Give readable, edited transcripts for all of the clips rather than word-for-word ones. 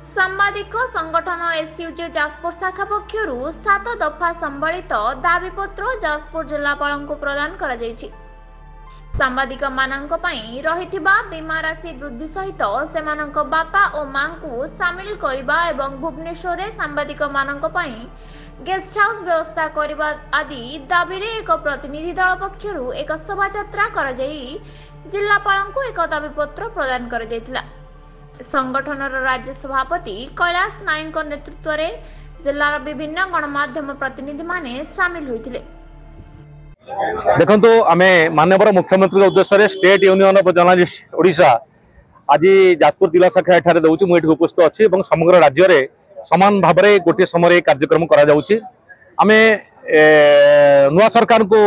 ସାମ୍ବାଦିକ ସଂଗଠନ ଏସୟୁଜି ଯାଜପୁର ଶାଖା ପକ୍ଷରୁ 7 ଦଫା ସମ୍ବଳିତ ଦାବିପତ୍ର ଯାଜପୁର ଜିଲ୍ଲାପାଳଙ୍କୁ ପ୍ରଦାନ କରାଯାଇଛି। ସାମ୍ବାଦିକମାନଙ୍କ ପାଇଁ ରହିଥିବା ବୀମା ରାଶି ବୃଦ୍ଧି ସହିତ ସେମାନଙ୍କ ବାପା ଓ ମାଙ୍କୁ ସାମିଲ କରିବା ଏବଂ ଭୁବନେଶ୍ୱରରେ ସାମ୍ବାଦିକମାନଙ୍କ ପାଇଁ ଗେଷ୍ଟ ହାଉସ୍ ବ୍ୟବସ୍ଥା କରିବା ଆଦି ଦାବିରେ ଏକ ପ୍ରତିନିଧି ଦଳ ପକ୍ଷରୁ ଏକ ଶୋଭାଯାତ୍ରା କରାଯାଇ ଜିଲ୍ଲାପାଳଙ୍କୁ ଏକ ଦାବିପତ୍ର ପ୍ରଦାନ କରାଯାଇଥିଲା। संगठनर राज्य सभापति कैलाश नायक नेतृत्व में जिलार विभिन्न गणमाध्यम प्रतिनिधि माने सामिल होइथिले। देखंतु आमे माननीय मुख्यमंत्री उद्देश्य state union of journalist Odisha आज जाजपुर जिला शाखा एठारे दउछि मु एठी उपस्थित अछि एवं समग्र राज्य रे समान भाव में गोटे समय कार्यक्रम करा जाउछि। आमे नुआ सरकार को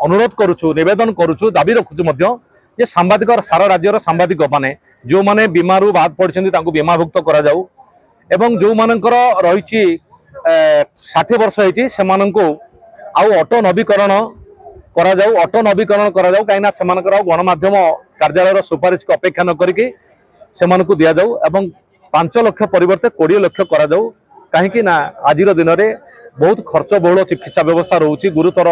अनुरोध करूछु निवेदन करूछु दाबी रखुछु मध्य जे सांबादिक सारा राज्यर सांबादिक माने जो माने बीमारू बाद पड़छन्ती तांको बीमाभुक्त करा जाऊ एवं जो मानकर रहिछि 60 वर्ष होइछि सेमानंको आउ ऑटो नवीकरण करा जाऊ काइना सेमानकर गणमाध्यम कार्यालय सुपारिश को अपेक्षा न करिके सेमानकु दिया जाऊ एवं 5 लाख परिवर्ते 20 लाख करा जाऊ काहेकि ना आजिर दिन रे बहुत खर्च बहुल चिकित्सा व्यवस्था रोचे गुरुतर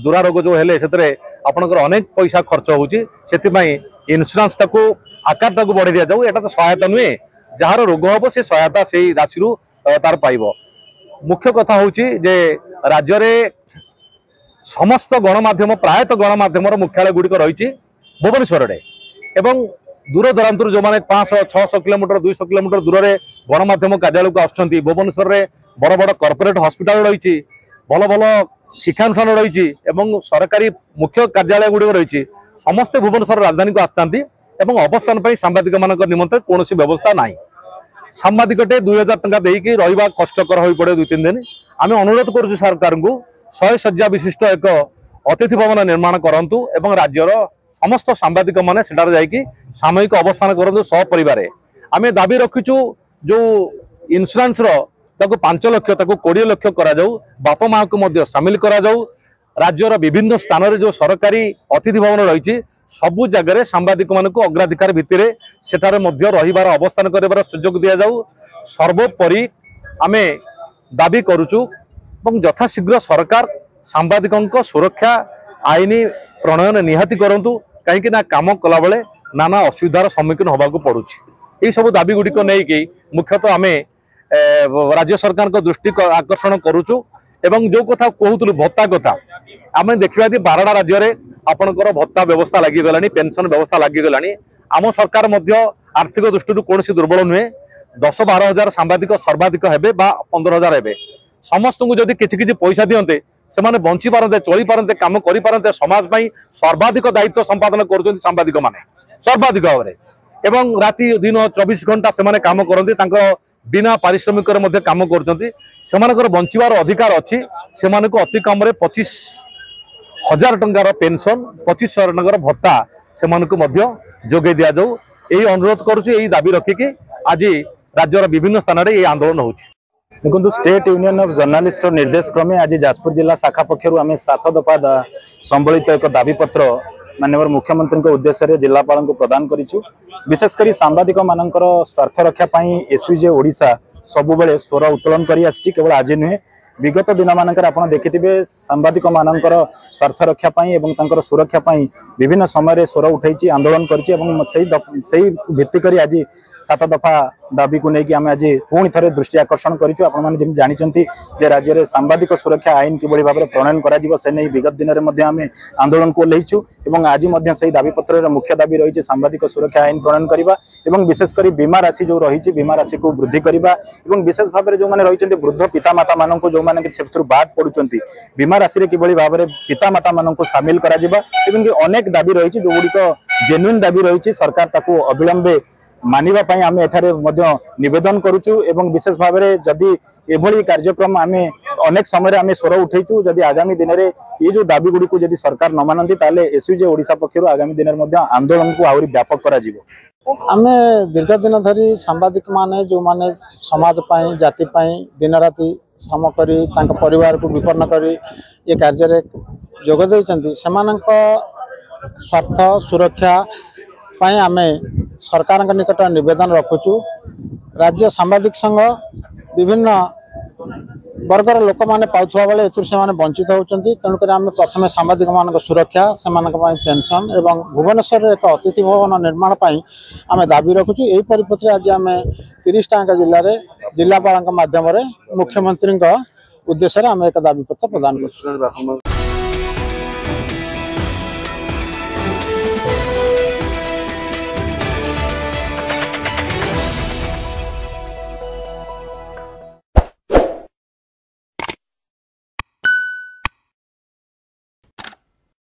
दुरारोग जो हेले सेतरे आपनकर अनेक पैसा खर्च होउची सेतिपई इन्शुरेंस ताको आकार ताको बढ़े दिया जाऊ एटा तो सहायता नुए जार रोग हबो से सहायता से राशि रु तार पाइबो। मुख्य कथा होउची जे राज्य रे समस्त गणमाध्यम प्रायत गणमाध्यम मुख्यालय गुड़िक रही भुवनेश्वर रे एवं दूर दरांतर जो माने 500-600 किलोमीटर 200 किलोमीटर दूर रे गणमाध्यम कार्यालय को आछंती भुवनेश्वर रे बड़ बड़ कॉर्पोरेट हॉस्पिटल रही भल भल शिक्षानुष्ठान रही एवं सरकारी मुख्य कार्यालय गुड़िक रही समस्ते भुवनेश्वर राजधानी को आसतांती एवं अवस्थान पर सांबादिक मान निमंत्रण कौन व्यवस्था ना सांबादिकटे 2000 टंका देकी रहा कष्टकर हो पड़े 2-3 दिन आम अनुरोध करुँ सरकार को 100 शଯ୍या विशिष्ट एक अतिथि भवन निर्माण करूँ एवं राज्यर समस्त सांबादिक मैंने जाकि सामयिक अवस्थान करूँ सपरिवार आम दाबी रखीचु जो इन्शुरांस ताको 5 लाख ताको 20 लाख करा जाऊ बापा माँ को सामिल करा जाऊ राज्यर विभिन्न स्थान रे जो सरकारी अतिथि भवन रही सबु जगह सांबादिक मान को अग्राधिकार भित्तिरे सेठारे मध्य रहिबार अवस्थान करिबार सुযোগ दिया जाऊ। सर्वोपरि आमे दाबी करूचु एवं यथाशीघ्र सरकार सांबादिकों सुरक्षा आईन प्रणयन निहाती करंतु कहीं ना काम कला बेले नाना असुविधार सम्मुखीन होबाकू पड़ुछि। यही सब दाबी गुड़िक नहीं मुख्यतः आमे राज्य सरकार को दृष्टि आकर्षण करूचु एवं जो कथा कहूलु भत्ता कथा आम देखा 12टा राज्य में आपणकर भत्ता व्यवस्था लगिगलानी पेंशन व्यवस्था लगिगलानी आम सरकार मध्य आर्थिक दृष्टि कौन दुर्बल नुहे 10-12 हजार सांबादिक सर्वाधिक हेबे बा 15,000 हेबे समस्त को जदि किछि पैसा दियंते सेमाने बंची पारंते चली पारंते काम करि पारंते समाज पई सर्वाधिक दायित्व संपादन करूछन्ति सांबादिक माने सर्वाधिक भाव एवं राति दिन 24 घंटा सेमाने काम करंती तांकर बिना पारिश्रमिक काम कर बंचार अधिकार अच्छी से अति कम 25,000 टंकार पेंशन 25,000 टंकार भत्ता से जोगे दि जाऊ यही अनुरोध करुँच दाबी रखिकी आज राज्यर विभिन्न स्थान में ये आंदोलन हो। देखो स्टेट यूनियन ऑफ जर्नलिस्ट निर्देश क्रमे आज जाजपुर जिला शाखा पक्षर आम 7 दफा संबलित एक दाबीपत्र माननीय मुख्यमंत्री उद्देश्य जिलापाल को प्रदान करूँ। विशेषकर सांबादिक मानकर स्वार्थ रक्षापी एसयूजे ओडिशा सबुबले स्वर उत्तोलन कर केवल आज नुहे विगत दिन मानकर आप देखिथे सांबादिक मानकर स्वार्थ रक्षापी और सुरक्षापी विभिन्न समय स्वर उठाई आंदोलन कर भित्तिक आज 7 दफा दाबी को लेकिन आम आज पुणी थे दृष्टि आकर्षण करें जानते राज्य में सांबादिक सुरक्षा आईन किभली भाव में प्रणयन कर विगत दिन में आम आंदोलन को ओह्लैचु आଜି से दाबीपत्र मुख्य दाबी रही सांबादिक सुरक्षा आईन प्रणयन करने विशेषकर बीमा राशि जो रही बीमा राशि को वृद्धि करने विशेष भाव में जो मैंने रही वृद्ध पितामाता मान जो मैंने बाद पड़ुंट बीमा राशि किभली भाव में पितामाता मान सामिल अनेक दाबी रही जो गुड़िक जेन्युइन दाबी रही सरकार ताको अविलंबे मानिबा पई आमे एठारे मध्य निवेदन करूचु एवं विशेष भाव में जदि एभली कार्यक्रम आमे अनेक समय आमे स्वर उठेचु जदि आगामी दिन में ये जो दाबी गुड़ी को जदि सरकार न मानती ताले एसयूजे ओडिशा पक्षर आगामी दिन में आंदोलन को आहरी व्यापक करा जिवो। आमे दीर्घ दिन धरी सांबादिक माने जो माने समाज पाई जाति पाई दिन राति श्रम करी तांका परिवार को विपन्न करी ये कार्य रे जोग दैछन्ति सेमानक स्वार्थ सुरक्षा पाई आमे सरकार निकट निवेदन रखुचु राज्य सांबादिक संघ विभिन्न वर्गर लोक मैंने पाउथुवा बेले से वंचित होती तेणुक आम प्रथम सांबादिक मान सुरक्षा से पेंशन एवं भुवनेश्वर एक अतिथि भवन निर्माण आम दाबी रखुचु। यही परिप्रेक्षी आज आम 30 टाँग जिले में जिलापाल मध्यम मुख्यमंत्री उद्देश्य आम एक दाबीपत्र प्रदान कर।